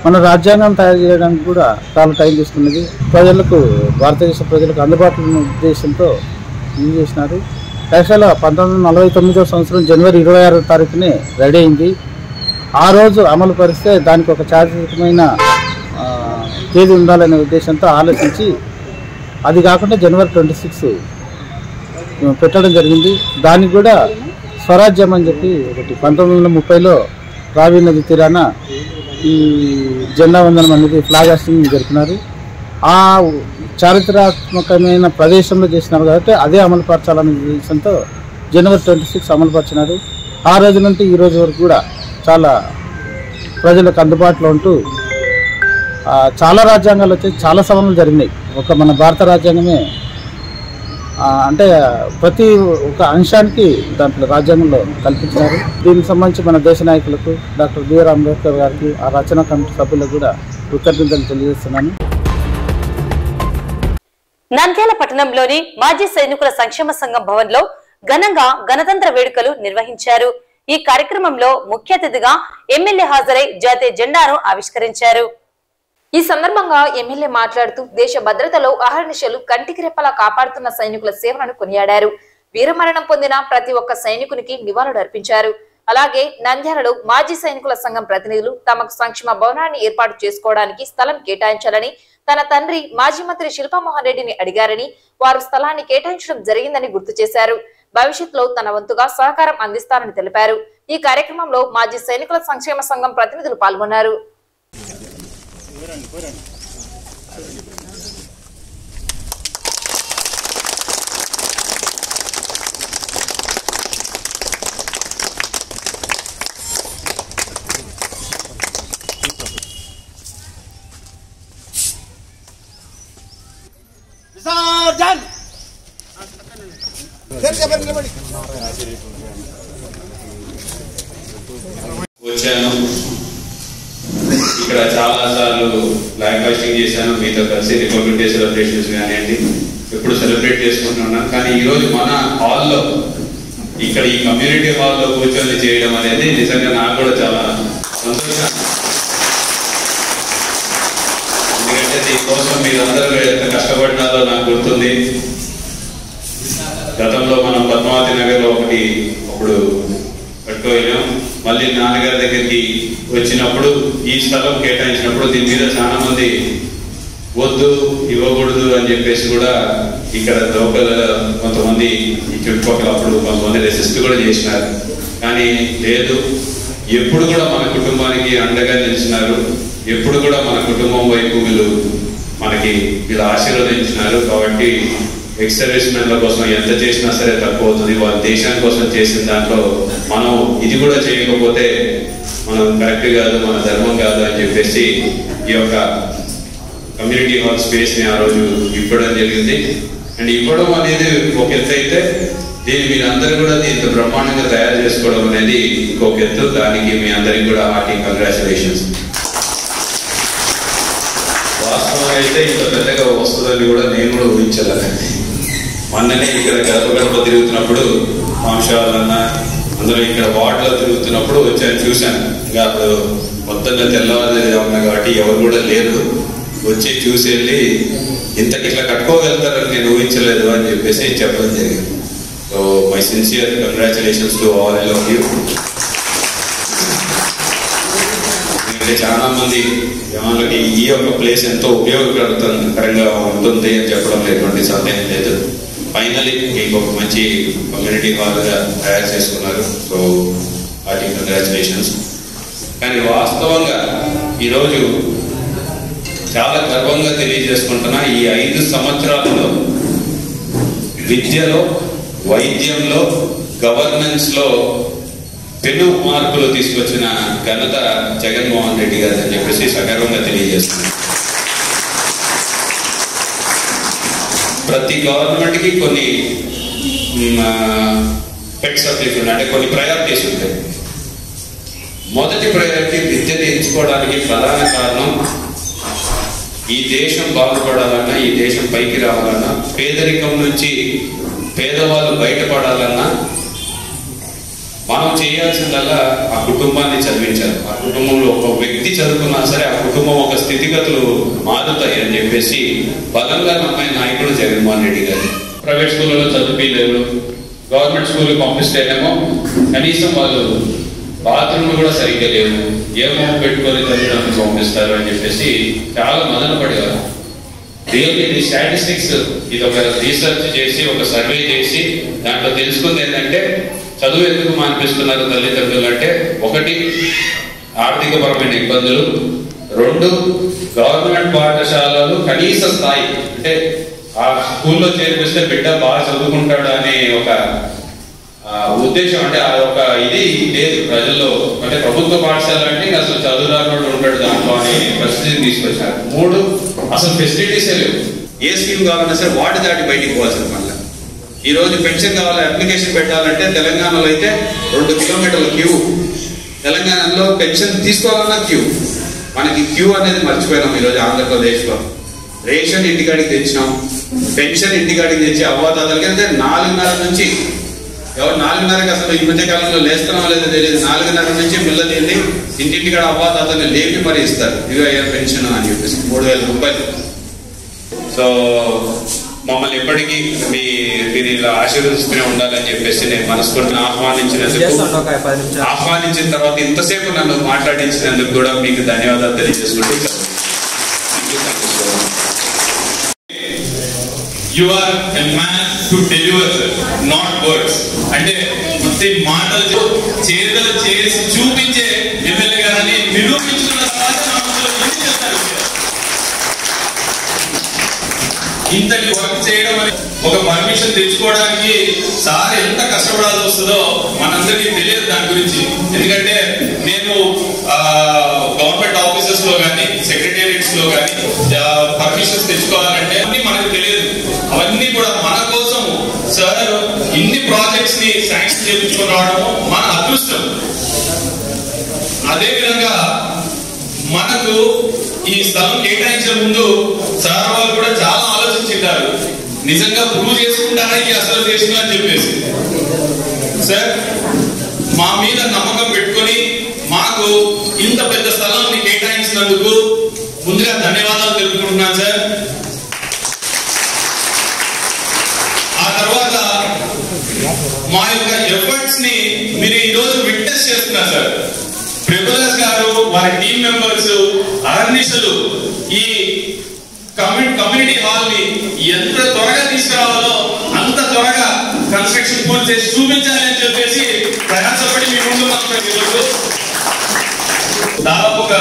మన రాజ్యాంగం తయారు చేయడానికి కూడా చాలా టైం తీసుకున్నది. ప్రజలకు, భారతదేశ ప్రజలకు అందుబాటులో ఉన్న ఉద్దేశంతో ఇది చేసినారు. యాక్చువల్గా 1949వ సంవత్సరం జనవరి 26వ తారీఖునే రెడీ అయింది. ఆ రోజు అమలు పరిస్తే దానికి ఒక చారిత్రకమైన తేదీ ఉండాలనే ఉద్దేశంతో ఆలోచించి అది కాకుండా జనవరి 26 పెట్టడం జరిగింది. దానికి కూడా స్వరాజ్యం అని చెప్పి ఒకటి 1930లో రావి నది తీరాన ఈ జెండా వందనం అనేది ఫ్లాగ్ హాస్టింగ్ జరిపినారు. ఆ చారిత్రాత్మకమైన ప్రదేశంలో చేసినారు కాబట్టి అదే అమలుపరచాలనే ఉద్దేశంతో జనవరి 26 అమలుపరిచినారు. ఆ రోజు నుండి ఈ రోజు వరకు కూడా చాలా ప్రజలకు అందుబాటులో ఉంటూ చాలా రాజ్యాంగాలు వచ్చి చాలా సవరణలు జరిగినాయి. ఒక మన భారత రాజ్యాంగమే అంటే ప్రతి ఒక అంశానికి దాంట్లో రాజ్యాంగంలో కల్పించినారు. దీనికి సంబంధించి మన దేశ నాయకులకు డాక్టర్ బిఆర్ అంబేద్కర్ గారికి, ఆ రచనా కమిటీ సభ్యులకు కూడా కృతజ్ఞతలు తెలియజేస్తున్నాను. నంద్యాల పట్టణంలోని మాజీ సైనికుల సంక్షేమ సంఘం భవన్లో ఘనంగా గణతంత్ర వేడుకలు నిర్వహించారు. ఈ కార్యక్రమంలో ముఖ్య అతిథిగా ఎమ్మెల్యే హాజరై జాతీయ జెండాను ఆవిష్కరించారు. ఈ సందర్భంగా ఎమ్మెల్యే మాట్లాడుతూ దేశ భద్రతలో అహర్నిశలు కంటికి రెప్పలా కాపాడుతున్న సైనికుల సేవలను కొనియాడారు. వీరమరణం పొందిన ప్రతి ఒక్క సైనికునికి నివాళులు అర్పించారు. అలాగే నంద్యాలలో మాజీ సైనికుల సంఘం ప్రతినిధులు తమకు సంక్షేమ భవనాన్ని ఏర్పాటు చేసుకోవడానికి స్థలం కేటాయించాలని తన తండ్రి మాజీ మంత్రి శిల్పామోహన్ రెడ్డిని అడిగారని, వారు స్థలాన్ని కేటాయించడం జరిగిందని గుర్తు చేశారు. భవిష్యత్తులో తన వంతుగా సహకారం అందిస్తారని తెలిపారు. ఈ కార్యక్రమంలో మాజీ సైనికుల సంక్షేమ సంఘం ప్రతినిధులు పాల్గొన్నారు. వచ్చాను, ఇక్కడ చాలా సార్లు ఫ్లాగ్ హాస్టింగ్ చేశాను, మీతో కలిసి రిపబ్లిక్ డే సెలబ్రేషన్స్ కానివ్వండి ఎప్పుడు సెలబ్రేట్ చేసుకుంటున్నాను. కానీ ఈరోజు మన హాల్లో, ఇక్కడ ఈ కమ్యూనిటీ హాల్లో కూర్చొని చేయడం అనేది నిజంగా నాకు కూడా చాలా సంతోషం. ఎందుకంటే దీనికోసం మీరందరూ ఎంత కష్టపడినారో నాకు గుర్తుంది. గతంలో మనం పద్మావతి నగర్లో అప్పుడు కట్టుకోలేం. మళ్ళీ నాన్నగారి దగ్గరికి వచ్చినప్పుడు ఈ స్థలం కేటాయించినప్పుడు దీని మీద చాలా మంది వద్దు, ఇవ్వకూడదు అని చెప్పేసి కూడా ఇక్కడ లోకల్ కొంతమంది ఈ చుట్టుపక్కల అప్పుడు కొంతమంది రెసిస్ట్ కూడా చేసినారు. కానీ లేదు, ఎప్పుడు కూడా మన కుటుంబానికి అండగా నిలిచినారు. ఎప్పుడు కూడా మన కుటుంబం వైపు వీళ్ళు ఆశీర్వదించినారు. కాబట్టి ఎక్స్ సర్వీస్ మెన్ల కోసం ఎంత చేసినా సరే తక్కువ అవుతుంది. వాళ్ళ దేశాని కోసం చేసిన దాంట్లో మనం ఇది కూడా చేయకపోతే మనం కరెక్ట్ కాదు, మన ధర్మం కాదు అని చెప్పేసి ఈ యొక్క కమ్యూనిటీ హాల్ స్పేస్ ని ఆ రోజు ఇవ్వడం జరిగింది. అండ్ ఇవ్వడం అనేది ఒక ఎత్తు అయితే, దీన్ని మీరందరూ కూడా దీంతో బ్రహ్మాండంగా తయారు చేసుకోవడం అనేది ఇంకొక ఎత్తు. దానికి మీ అందరికి కూడా హార్టీ కంగ్రాచులేషన్స్. వాస్తవంగా అయితే ఇంత పెద్దగా వస్తుందని కూడా నేను కూడా ఊహించలేదు. మొన్ననే ఇక్కడ గడప తిరుగుతున్నప్పుడు మాంసాలన్న అందులో ఇక్కడ వార్డులో తిరుగుతున్నప్పుడు వచ్చాను, చూశాను. ఇంకా అప్పుడు మొత్తంగా తెల్లవారుజామున కాబట్టి ఎవరు కూడా లేరు. వచ్చి చూసి వెళ్ళి ఇంతకి ఇట్లా కట్టుకోగలుగుతారని నేను ఊహించలేదు అని చెప్పేసి చెప్పడం జరిగింది. So my sincere congratulations to all of you. ఎందుకంటే చాలా మంది జవాన్లకి ఈ యొక్క ప్లేస్ ఎంతో ఉపయోగకరంగా ఉంటుంది అని చెప్పడం ఎటువంటి సందేహం లేదు. ఫైనలీ మీకు ఒక మంచి కమ్యూనిటీ హాల్గా తయారు చేసుకున్నారు. సో వాటి కంగ్రాచులేషన్స్. కానీ వాస్తవంగా ఈరోజు చాలా గర్వంగా తెలియజేసుకుంటున్నా, ఈ 5 సంవత్సరాలలో విద్యలో, వైద్యంలో, గవర్నెన్స్ లో పెను మార్పులు తీసుకొచ్చిన ఘనత జగన్మోహన్ రెడ్డి గారు అని చెప్పేసి సగర్వంగా తెలియజేస్తున్నారు. ప్రతి గవర్నమెంట్ కి కొన్ని పెట్ సబ్జెక్ట్ ఉన్నాయి, అంటే కొన్ని ప్రయారిటీస్ ఉంటాయి. మొదటి ప్రయారిటీ విద్యను ఎంచుకోవడానికి ప్రధాన కారణం ఈ దేశం బాగుపడాలన్నా, ఈ దేశం పైకి రావాలన్నా, పేదరికం నుంచి పేదవాళ్ళు బయటపడాలన్నా మనం చేయాల్సిందల్లా ఆ కుటుంబాన్ని చదివించాలి. ఆ కుటుంబంలో ఒక వ్యక్తి చదువుకున్నా సరే ఆ కుటుంబం ఒక స్థితిగతులు మారుతాయి అని చెప్పేసి బలంగా నమ్మిన నాయకుడు జగన్మోహన్ రెడ్డి గారు. ప్రైవేట్ స్కూళ్ళలో చదివిలేరు, గవర్నమెంట్ స్కూల్కి పంపిస్తేనేమో కనీసం వాళ్ళు బాత్రూమ్లు కూడా సరిగ్గా లేవు, ఏమో పెట్టుకొని చదివడానికి పంపిస్తారు అని చెప్పేసి చాలా మదన పడేవారు. రియల్లీ ఇది స్టాటిస్టిక్స్, ఇది ఒక రీసెర్చ్ చేసి ఒక సర్వే చేసి దాంట్లో తెలుసుకుంది ఏంటంటే చదువు ఎందుకు మానిపిస్తున్నారు తల్లిదండ్రులు అంటే, ఒకటి ఆర్థికపరమైన ఇబ్బందులు, రెండు గవర్నమెంట్ పాఠశాలలు కనీస స్థాయి, అంటే ఆ స్కూల్లో చేర్పిస్తే బిడ్డ బాగా చదువుకుంటాడు అనే ఒక ఉద్దేశం, అంటే ఆ ఒక ఇది లేదు ప్రజల్లో. అంటే ప్రభుత్వ పాఠశాల అంటే అసలు చదువు రాకుండా ఉంటాడు దాంట్లో అనే పరిస్థితిని తీసుకొచ్చారు. మూడు, అసలు ఫెసిలిటీసే లేవు. ఏ స్కీమ్ కావాలన్నా సరే వాటి దాటి బయటికి పోవాల్సింది. మళ్ళీ ఈ రోజు పెన్షన్ కావాలి అప్లికేషన్ పెట్టాలంటే తెలంగాణలో అయితే 2 కిలోమీటర్ల క్యూ, తెలంగాణలో పెన్షన్ తీసుకోవాలన్నా క్యూ. మనకి క్యూ అనేది మర్చిపోయినాం ఈరోజు ఆంధ్రప్రదేశ్లో. రేషన్ ఇంటికాడికి తెచ్చినాం, పెన్షన్ ఇంటికాడికి తెచ్చి అవ్వాతాతలకి అయితే 4:30 నుంచి, ఎవరు 4:30కి అసలు ఈ మధ్య కాలంలో లేస్తున్నామో లేదో తెలియదు, 4:30 నుంచి పిల్లలు వెళ్ళి ఇంటింటికాడ అవ్వాతాతల్ని లేపి మరీ ఇస్తారు. ఇక పెన్షన్ అని చెప్పేసి 3000 రూపాయలు. సో మమ్మల్ని ఎప్పటికీ మీరు ఇలా ఆశీర్వదిస్తూనే ఉండాలని చెప్పేసి నేను మనస్ఫూర్తిని ఆహ్వానించిన తర్వాత ఇంతసేపు నన్ను మాట్లాడించినందుకు కూడా మీకు ధన్యవాదాలు తెలియజేసుకుంటూ, You are a man to deliver, not words. అంటే మొత్తం మాటలు చేతలు చేసి చూపించే ఎమ్మెల్యే గారని నిరూపించుకున్న తర్వాత ఇంతటి వర్క్ చేయడం అని ఒక పర్మిషన్ తెచ్చుకోవడానికి సార్ ఎంత కష్టపడాల్సి వస్తుందో మనందరికీ తెలియదు దాని గురించి. ఎందుకంటే నేను గవర్నమెంట్ ఆఫీసెస్ లో కానీ సెక్రటేరియట్స్ లో కానీ పర్మిషన్స్ తెచ్చుకోవాలంటే అన్ని మనకు తెలియదు. అవన్నీ కూడా మన కోసం సార్ ఇన్ని ప్రాజెక్ట్స్ ని శాంక్షన్ చేయించుకొని రావడం మన అదృష్టం. అదే విధంగా మనకు ఈ స్థలం కేటాయించే ముందు సార్ వాళ్ళు కూడా చాలా ఆలోచించారు. నిజంగా ప్రూవ్ చేసుకుంటారా ఈ అసోసియేషన్ అని చెప్పేసి. సార్ మా మీద నమ్మకం పెట్టుకొని మాకు ఇంత పెద్ద స్థలాన్ని కేటాయించినందుకు ముందుగా ధన్యవాదాలు తెలుపుకుంటున్నాను సార్. ఆ తర్వాత మా యొక్క ఎఫర్ట్స్ ని మీరు ఈ రోజు విట్నెస్ చేస్తున్నారు సార్. ప్రభుదాస్ గారు వారి టీం మెంబర్స్ అహర్నిశలు ఈ కమ్యూనిటీ హాల్ ని ఎంత త్వరగా తీసుకురావాలో అంత త్వరగా కన్స్ట్రక్షన్ పూర్తి చేసి చూపించాలి అని చెప్పేసి ప్రయాసపడి మీ ముందు మాట్లాడుతూ దాదాపు ఒక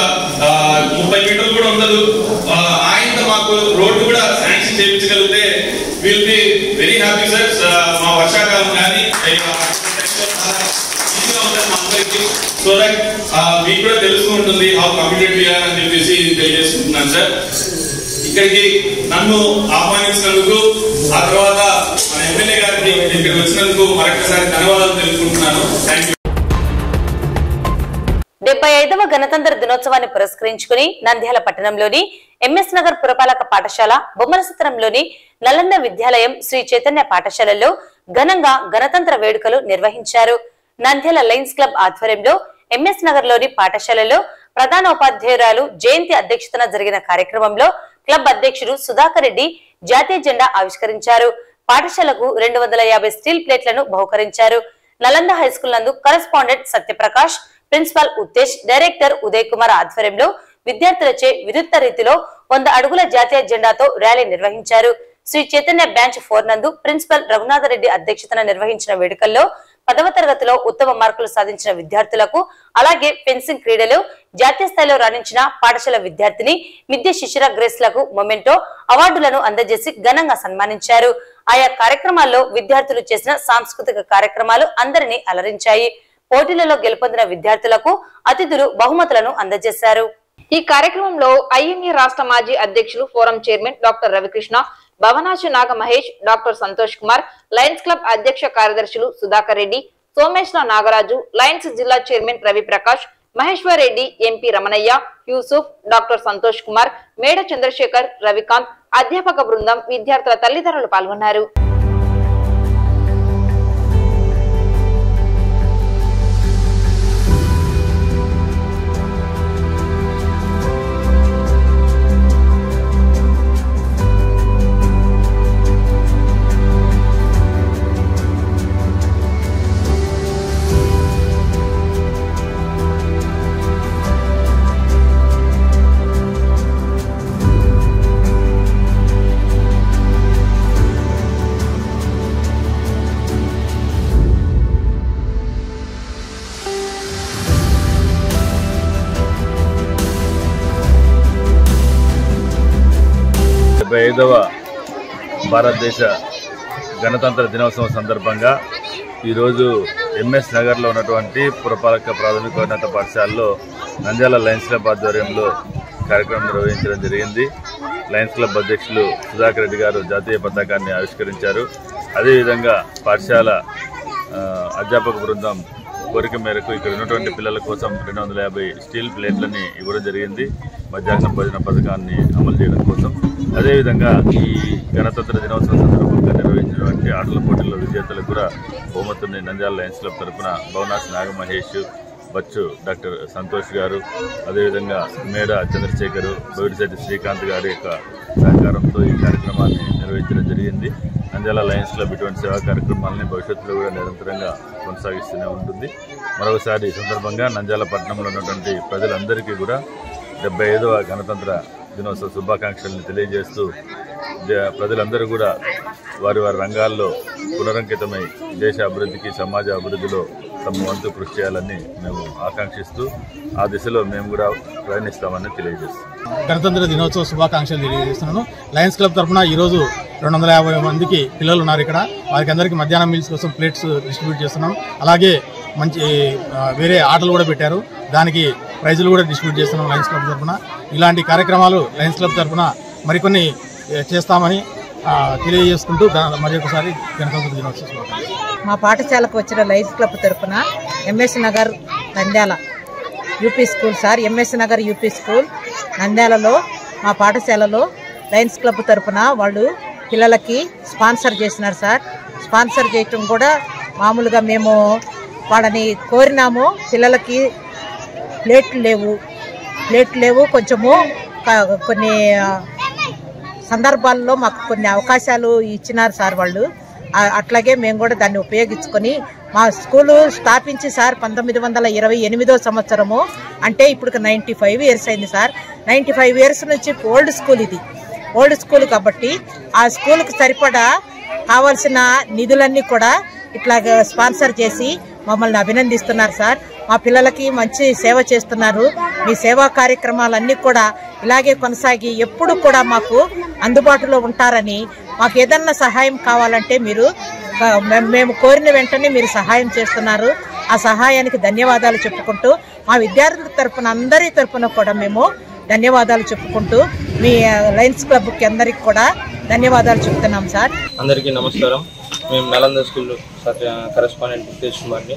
30 మీటర్లు కూడా ఉండదు. ఆయనతో మాకు రోడ్డు కూడా శాంక్షన్ చేయించగలిగితే will be very happy sir. మా వర్షాకాలం కానీ సో దట్ మీకు కూడా తెలుస్తూ ఉంటుంది హౌ కమిటెడ్ వి ఆర్ అని చెప్పేసి తెలియజేసుకుంటున్నాను సార్. ఇక్కడికి నన్ను ఆహ్వానించినందుకు, ఆ తర్వాత మన ఎమ్మెల్యే గారికి ఇక్కడికి వచ్చినందుకు మరొకసారి ధన్యవాదాలు తెలుపుకుంటున్నాను. Thank you. 75వ గణతంత్ర దినోత్సవాన్ని పురస్కరించుకుని నంద్యాల పట్టణంలోని ఎంఎస్ నగర్ పురపాలక పాఠశాల, బొమ్మలసత్రంలోని నలంద విద్యాలయం, శ్రీ చైతన్య పాఠశాలలో ఘనంగా గణతంత్ర వేడుకలు నిర్వహించారు. నంద్యాల లయన్స్ క్లబ్ ఆధ్వర్యంలో ఎంఎస్ నగర్ లోని పాఠశాలలో ప్రధాన ఉపాధ్యాయురాలు జయంతి అధ్యక్షతన జరిగిన కార్యక్రమంలో క్లబ్ అధ్యక్షుడు సుధాకర్ రెడ్డి జాతీయ జెండా ఆవిష్కరించారు. పాఠశాలకు 250 స్టీల్ ప్లేట్లను బహుకరించారు. నలంద హైస్కూల్ నందు correspondent Satyaprakash, principal Uttej, director Uday Kumar ఆధ్వర్యంలో విద్యార్థులచే వినూత్న రీతిలో 100 అడుగుల జాతీయ జెండాతో ర్యాలీ నిర్వహించారు. శ్రీ చైతన్య బ్రాంచ్ 4 నందు ప్రిన్సిపల్ రఘునాథరెడ్డి అధ్యక్షతన నిర్వహించిన వేడుకల్లో 10వ తరగతిలో ఉత్తమ మార్కులు సాధించిన విద్యార్థులకు, అలాగే ఫెన్సింగ్ క్రీడలో జాతీయ స్థాయిలో రాణించిన పాఠశాల విద్యార్థిని మిద్దె శిశిర గ్రేస్ లకు మొమెంటో అవార్డులను అందజేసి ఘనంగా సన్మానించారు. ఆయా కార్యక్రమాల్లో విద్యార్థులు చేసిన సాంస్కృతిక కార్యక్రమాలు అందరినీ అలరించాయి. పోటీలలో గెలుపొందిన విద్యార్థులకు అతిథులు బహుమతులను అందజేశారు. ఈ కార్యక్రమంలో ఐఎంఏ రాష్ట్ర మాజీ అధ్యక్షులు, forum chairman doctor Ravikrishna, Bhavanashu Naga Mahesh, doctor Santosh Kumar, lions club అధ్యక్ష కార్యదర్శులు సుధాకర్ రెడ్డి, సోమేశ్వర నాగరాజు, లయన్స్ జిల్లా chairman Ravi Prakash, Maheshwar Reddy, MP Ramanaiah, Yusuf, doctor Santosh Kumar, Meda Chandrashekar, Ravikanth, అధ్యాపక బృందం, విద్యార్థుల తల్లిదండ్రులు పాల్గొన్నారు. భారతదేశ గణతంత్ర దినోత్సవం సందర్భంగా ఈరోజు ఎంఎస్ నగర్లో ఉన్నటువంటి పురపాలక ప్రాథమికోన్నత పాఠశాలలో నంద్యాల లయన్స్ క్లబ్ ఆధ్వర్యంలో కార్యక్రమం నిర్వహించడం జరిగింది. లయన్స్ క్లబ్ అధ్యక్షులు సుధాకర్ రెడ్డి గారు జాతీయ పతాకాన్ని ఆవిష్కరించారు. అదేవిధంగా పాఠశాల అధ్యాపక బృందం కోరిక మేరకు ఇక్కడ ఉన్నటువంటి పిల్లల కోసం 250 స్టీల్ ప్లేట్లని ఇవ్వడం జరిగింది మధ్యాహ్నం భోజన పథకాన్ని అమలు చేయడం కోసం. అదేవిధంగా ఈ గణతంత్ర దినోత్సవం సందర్భంగా నిర్వహించినటువంటి ఆటల పోటీల్లో విజేతలకు కూడా బహుమతుల్ని నంద్యాల లయన్స్ క్లబ్ తరఫున భవనాసి నాగమహేష్, బచ్చు డాక్టర్ సంతోష్ గారు, అదేవిధంగా మేడ చంద్రశేఖర్, బోయిడిశెట్టి శ్రీకాంత్ గారి యొక్క సహకారంతో ఈ కార్యక్రమాన్ని నిర్వహించడం జరిగింది. నంద్యాల లయన్స్ క్లబ్ ఇటువంటి సేవా కార్యక్రమాలని భవిష్యత్తులో కూడా నిరంతరంగా కొనసాగిస్తూనే ఉంటుంది. మరొకసారి ఈ సందర్భంగా నంద్యాల పట్టణంలో ఉన్నటువంటి ప్రజలందరికీ కూడా 75వ గణతంత్ర దినోత్సవ శుభాకాంక్షలను తెలియజేస్తూ ప్రజలందరూ కూడా వారి వారి రంగాల్లో పునరంకితమై దేశ అభివృద్ధికి, సమాజ అభివృద్ధిలో తమ వంతు కృషి చేయాలని మేము ఆకాంక్షిస్తూ ఆ దిశలో మేము కూడా ప్రయాణిస్తామని తెలియజేస్తాం. గణతంత్ర దినోత్సవ శుభాకాంక్షలు తెలియజేస్తున్నాను. లయన్స్ క్లబ్ తరఫున ఈరోజు 250 మందికి పిల్లలు ఉన్నారు. ఇక్కడ వారికి అందరికీ మధ్యాహ్నం మీల్స్ కోసం ప్లేట్స్ డిస్ట్రిబ్యూట్ చేస్తున్నాం. అలాగే మంచి వేరే ఆటలు కూడా పెట్టారు, దానికి ప్రైజులు కూడా డిస్ట్రిబ్యూట్ చేస్తున్నాం లయన్స్ క్లబ్ తరఫున. ఇలాంటి కార్యక్రమాలు లయన్స్ క్లబ్ తరఫున మరికొన్ని చేస్తామని తెలియజేసుకుంటూ మరొకసారి గణతంత్ర దినోత్సవ శుభాకాంక్షలు. మా పాఠశాలకు వచ్చిన లయన్స్ క్లబ్ తరఫున MS Nagar Nandyal UP school sir, MS Nagar UP school నంద్యాలలో మా పాఠశాలలో లయన్స్ క్లబ్ తరఫున వాళ్ళు పిల్లలకి స్పాన్సర్ చేసినారు సార్. స్పాన్సర్ చేయటం కూడా మామూలుగా మేము వాళ్ళని కోరినాము. పిల్లలకి ప్లేట్లు లేవు కొంచెము కొన్ని సందర్భాల్లో మాకు కొన్ని అవకాశాలు ఇచ్చినారు సార్ వాళ్ళు. అట్లాగే మేము కూడా దాన్ని ఉపయోగించుకొని మా స్కూలు స్థాపించి సార్ 1928వ సంవత్సరము, అంటే ఇప్పుడు 95 ఇయర్స్ అయింది సార్. 95 ఇయర్స్ నుంచి ఓల్డ్ స్కూల్, ఇది ఓల్డ్ స్కూల్ కాబట్టి ఆ స్కూల్కి సరిపడా కావాల్సిన నిధులన్నీ కూడా ఇట్లా స్పాన్సర్ చేసి మమ్మల్ని అభినందిస్తున్నారు సార్. మా పిల్లలకి మంచి సేవ చేస్తున్నారు. మీ సేవా కార్యక్రమాలన్నీ కూడా ఇలాగే కొనసాగి ఎప్పుడు కూడా మాకు అందుబాటులో ఉంటారని, మాకు ఏదన్నా సహాయం కావాలంటే మీరు మేము కోరిన వెంటనే మీరు సహాయం చేస్తున్నారు. ఆ సహాయానికి ధన్యవాదాలు చెప్పుకుంటూ మా విద్యార్థుల తరఫున అందరి తరఫున కూడా మేము ధన్యవాదాలు చెప్పుకుంటూ మీ లయన్స్ క్లబ్కి అందరికి కూడా ధన్యవాదాలు చెప్తున్నాం సార్. అందరికీ నమస్కారం. మేము నలంద స్కూల్ కరెస్పాండెంట్ తేజ్ కుమార్ని.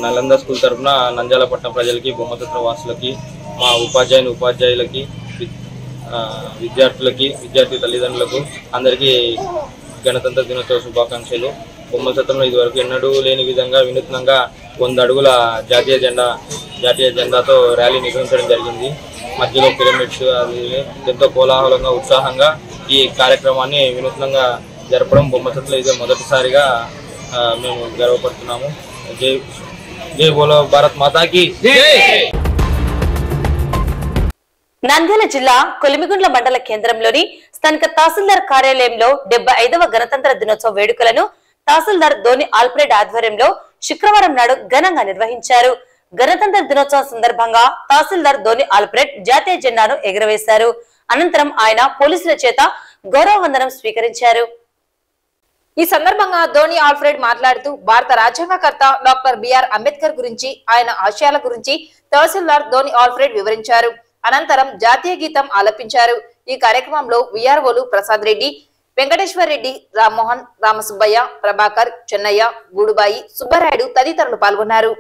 నలంద స్కూల్ తరఫున నంద్యాల పట్టణ ప్రజలకి, బొమ్మసత్ర వాసులకి, మా ఉపాధ్యాయులకి, విద్యార్థి తల్లిదండ్రులకు అందరికీ గణతంత్ర దినోత్సవ శుభాకాంక్షలు. బొమ్మసత్రంలో ఇదివరకు ఎన్నడూ లేని విధంగా వినూత్నంగా 100 అడుగుల జాతీయ జెండాతో ర్యాలీ నిర్వహించడం జరిగింది. మధ్యలో పిరమిడ్స్, అది ఎంతో కోలాహలంగా ఉత్సాహంగా ఈ కార్యక్రమాన్ని వినూత్నంగా జరపడం బొమ్మసత్రంలో ఇదే మొదటిసారిగా మేము గర్వపడుతున్నాము. జై బోలో భారత్ మాతాకి జై. నంద్యాల జిల్లా కొలిమిగుండ్ల మండల కేంద్రంలోని స్థానిక తహసీల్దార్ కార్యాలయంలో 75వ గణతంత్ర దినోత్సవ వేడుకలను తహసీల్దార్ ధోని ఆల్ఫ్రెడ్ ఆధ్వర్యంలో శుక్రవారం నాడు ఘనంగా నిర్వహించారు. గణతంత్ర దినోత్సవం సందర్భంగా తహసీల్దార్ ధోని ఆల్ఫ్రెడ్ జాతీయ జెండాను ఎగురవేశారు. అనంతరం ఆయన పోలీసుల చేత గౌరవ వందనం స్వీకరించారు. ఈ సందర్భంగా ధోని ఆల్ఫ్రెడ్ మాట్లాడుతూ భారత రాజ్యాంగకర్త డాక్టర్ బిఆర్ అంబేద్కర్ గురించి, ఆయన ఆశయాల గురించి తహసీల్దార్ ధోని ఆల్ఫ్రెడ్ వివరించారు. అనంతరం జాతీయ గీతం ఆలపించారు. ఈ కార్యక్రమంలో విఆర్ఓలు ప్రసాద్ రెడ్డి, వెంకటేశ్వర్ రెడ్డి, రామ్మోహన్, రామసుబ్బయ్య, ప్రభాకర్, చెన్నయ్య, గూడుబాయి, సుబ్బరాయుడు తదితరులు పాల్గొన్నారు.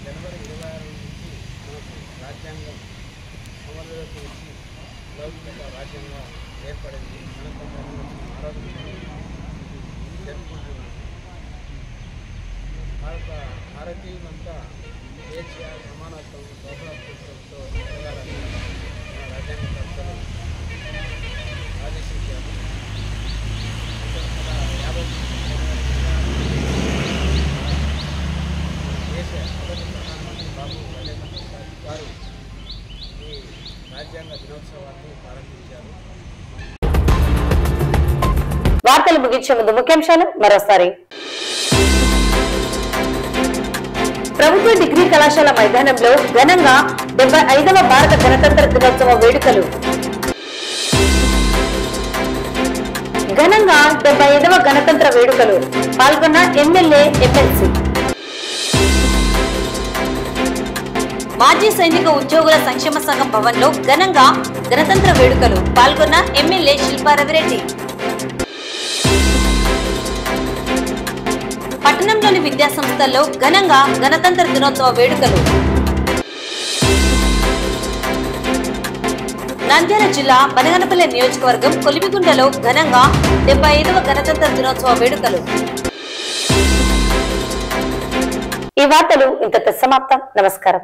జనవరి 26 నుంచి రాజ్యాంగం అమలులోకి వచ్చి లౌకిక రాజ్యంగా ఏర్పడింది. జరుపుకుంటున్నాం. భారతీయులంతా స్వేచ్ఛ సమానత్వం సౌభ్రాతృత్వంతో ఎదగాలని మన రాజ్యాంగ సంస్థలు ఆదేశించారు. 1950 దేశ మొదటి ప్రధానమంత్రి బాబు రాజేంద్ర ప్రసాద్ గారు ఈ రాజ్యాంగ దినోత్సవాన్ని ప్రారంభించారు. వార్తలు ముగించే ముందు ముఖ్యాంశాలు మరోసారి. ప్రభుత్వ డిగ్రీ కళాశాల మైదానంలో ఘనంగా 75వ భారత గణతంత్ర దినోత్సవ వేడుకలు. ఘనంగా 75వ గణతంత్ర వేడుకలు పాల్గొన్న ఎమ్మెల్యే ఎమ్మెల్సీ. మాజీ సైనిక ఉద్యోగుల సంక్షేమ సంఘం భవన్ లో ఘనంగా గణతంత్ర వేడుకలు పాల్గొన్న ఎమ్మెల్యే శిల్పా రవిరెడ్డి. పట్టణంలోని విద్యా సంస్థల్లో ఘనంగా గణతంత్ర దినోత్సవ వేడుకలు. నంద్యాల జిల్లా బనగనపల్లి నియోజకవర్గం కొలిమిగుండలో ఘనంగా 75వ గణతంత్ర దినోత్సవ వేడుకలు. ఈ వార్తలు ఇంతటితో సమాప్తం. నమస్కారం.